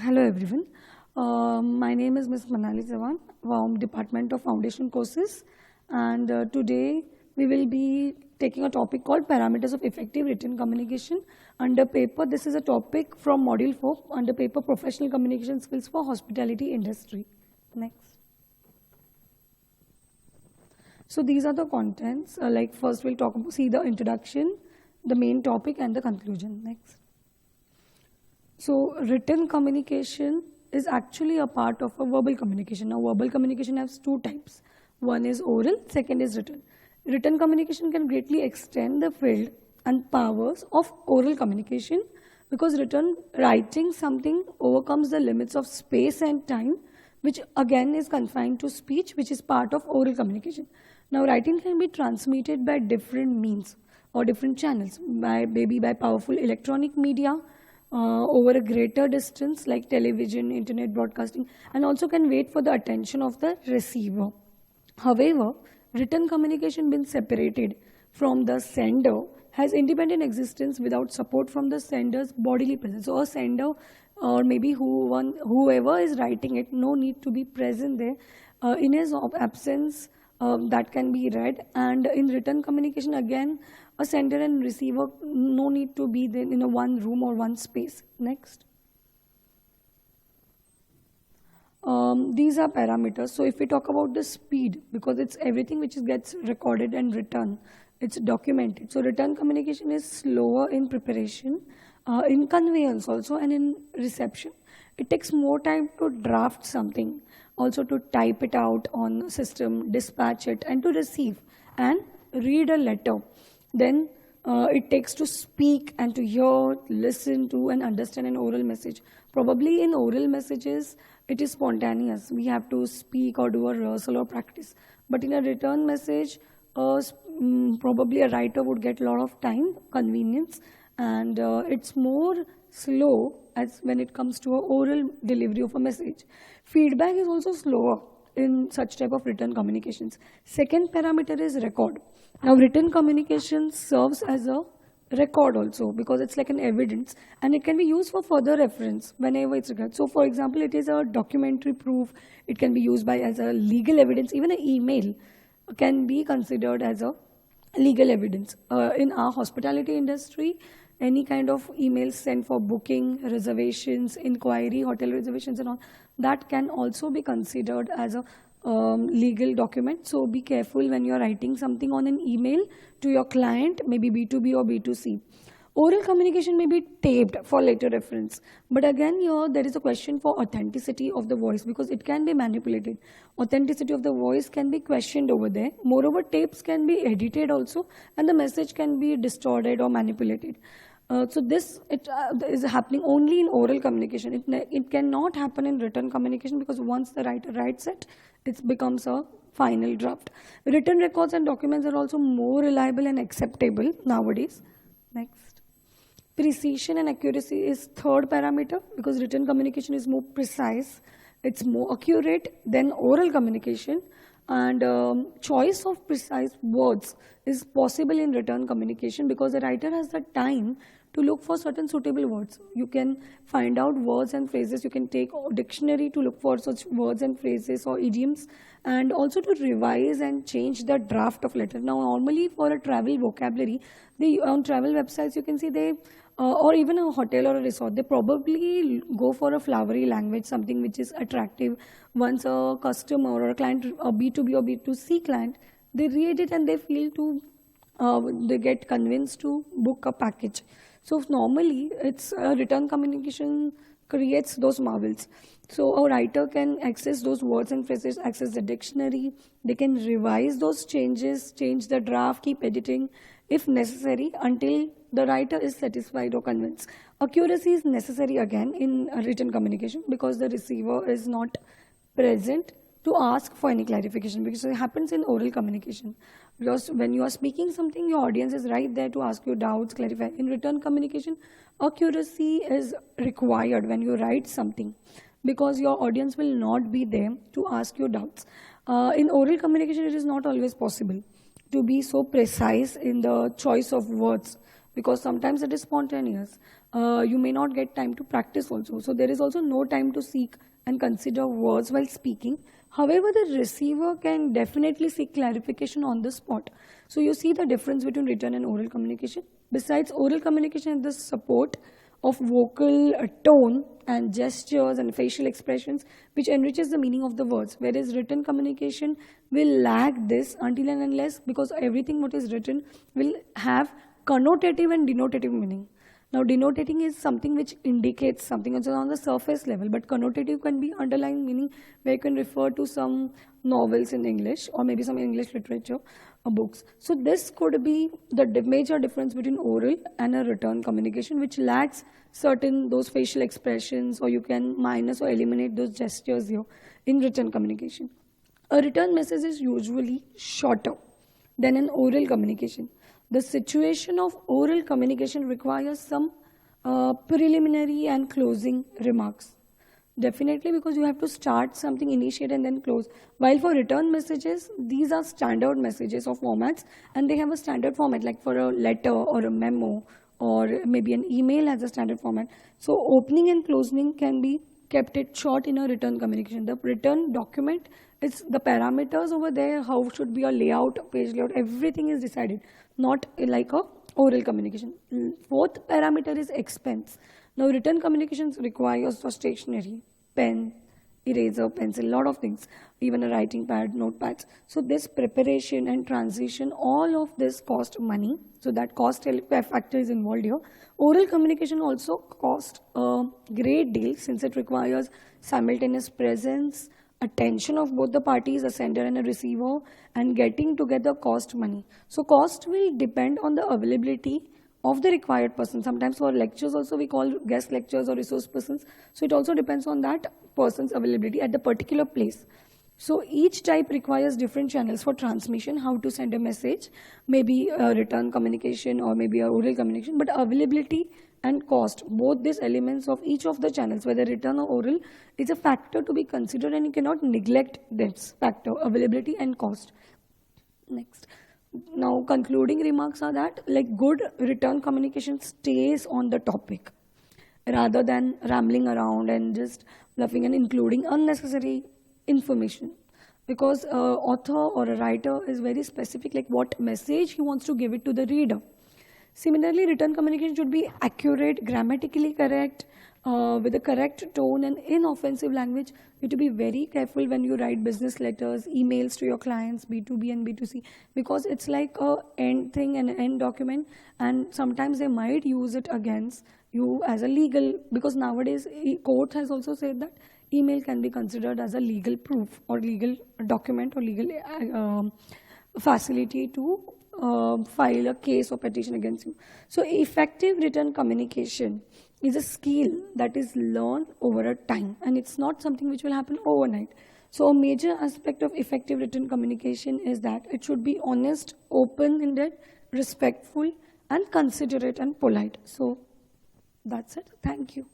Hello everyone. My name is Ms. Manali Chavan from Department of Foundation Courses, and today we will be taking a topic called Parameters of Effective Written Communication under paper. This is a topic from Module 4 under paper Professional Communication Skills for Hospitality Industry. Next. So these are the contents. First we'll see the introduction, the main topic, and the conclusion. Next. So written communication is actually a part of a verbal communication. Now verbal communication has two types. One is oral, second is written. Written communication can greatly extend the field and powers of oral communication because writing something overcomes the limits of space and time, which again is confined to speech, which is part of oral communication. Now writing can be transmitted by different means or different channels, maybe by powerful electronic media, over a greater distance like television, internet broadcasting, and also can wait for the attention of the receiver. However, written communication being separated from the sender has independent existence without support from the sender's bodily presence. So a sender or maybe whoever is writing it, no need to be present there. In his absence, that can be read, and in written communication again, a sender and receiver no need to be there in a one room or one space. Next. These are parameters. So if we talk about the speed, because it's everything which gets recorded and written, it's documented. So written communication is slower in preparation, in conveyance also, and in reception. It takes more time to draft something, also to type it out on system, dispatch it, and to receive and read a letter. Then it takes to speak and to hear, listen to, and understand an oral message. Probably in oral messages, it is spontaneous. We have to speak or do a rehearsal or practice. But in a written message, probably a writer would get a lot of time, convenience, and it's more slow as when it comes to an oral delivery of a message. Feedback is also slower in such type of written communications. Second parameter is record. Now written communication serves as a record also because it's like an evidence, and it can be used for further reference whenever it's required. So for example, it is a documentary proof. It can be used as a legal evidence. Even an email can be considered as a legal evidence. In our hospitality industry, any kind of emails sent for booking, reservations, inquiry, hotel reservations and all, that can also be considered as a legal document. So be careful when you're writing something on an email to your client, maybe B2B or B2C. Oral communication may be taped for later reference. But again, here there is a question for authenticity of the voice because it can be manipulated. Authenticity of the voice can be questioned over there. Moreover, tapes can be edited also, and the message can be distorted or manipulated. So this is happening only in oral communication. It cannot happen in written communication because once the writer writes it, it becomes a final draft. Written records and documents are also more reliable and acceptable nowadays. Next. Precision and accuracy is third parameter because written communication is more precise. It's more accurate than oral communication. And choice of precise words is possible in written communication because the writer has the time to look for certain suitable words. You can find out words and phrases. You can take a dictionary to look for such words and phrases or idioms, and also to revise and change the draft of letter. Now normally for a travel vocabulary, on travel websites you can see they or even a hotel or a resort, they probably go for a flowery language, something which is attractive. Once a customer or a client, a B2B or B2C client, they read it and they feel they get convinced to book a package. So normally it's written communication creates those marvels. So a writer can access those words and phrases, access the dictionary. They can revise those changes, change the draft, keep editing if necessary until the writer is satisfied or convinced. Accuracy is necessary again in written communication because the receiver is not present to ask for any clarification, because it happens in oral communication. Because when you are speaking something, your audience is right there to ask you doubts, clarify. In written communication, accuracy is required when you write something because your audience will not be there to ask you doubts. In oral communication, it is not always possible to be so precise in the choice of words because sometimes it is spontaneous. You may not get time to practice also. So there is also no time to seek and consider words while speaking. However, the receiver can definitely seek clarification on the spot. So you see the difference between written and oral communication. Besides oral communication, the support of vocal tone and gestures and facial expressions, which enriches the meaning of the words, whereas written communication will lack this until and unless, because everything what is written will have connotative and denotative meaning. Now, denotating is something which indicates something also on the surface level, but connotative can be underlying meaning, where you can refer to some novels in English or maybe some English literature or books. So this could be the major difference between oral and a written communication, which lacks certain those facial expressions, or you can minus or eliminate those gestures here in written communication. A written message is usually shorter than an oral communication. The situation of oral communication requires some preliminary and closing remarks. Definitely, because you have to start something, initiate and then close. While for return messages, these are standard messages or formats, and they have a standard format, like for a letter or a memo or maybe an email has a standard format. So opening and closing can be kept it short in a written communication. The written document, it's the parameters over there, how should be a layout, page layout, everything is decided, not like a oral communication. Fourth parameter is expense. Now written communications requires a stationery, pen, eraser, pencil, lot of things, even a writing pad, notepads. So this preparation and transition, all of this cost money. So that cost factor is involved here. Oral communication also cost a great deal, since it requires simultaneous presence, attention of both the parties, a sender and a receiver, and getting together cost money. So cost will depend on the availability of the required person. Sometimes for lectures also we call guest lectures or resource persons. So it also depends on that person's availability at the particular place. So each type requires different channels for transmission, how to send a message, maybe a written communication or maybe a oral communication, but availability and cost, both these elements of each of the channels, whether written or oral, is a factor to be considered, and you cannot neglect this factor, availability and cost. Next. Now concluding remarks are that, like, good written communication stays on the topic rather than rambling around and just bluffing and including unnecessary information, because author or a writer is very specific, like what message he wants to give it to the reader. Similarly, written communication should be accurate, grammatically correct, with the correct tone and inoffensive language. You have to be very careful when you write business letters, emails to your clients, B2B and B2C, because it's like a end thing and an end document, and sometimes they might use it against you as a legal, because nowadays court has also said that email can be considered as a legal proof or legal document or legal facility to file a case or petition against you. So effective written communication is a skill that is learned over a time, and it's not something which will happen overnight. So a major aspect of effective written communication is that it should be honest, open-ended, respectful, and considerate and polite. So that's it. Thank you.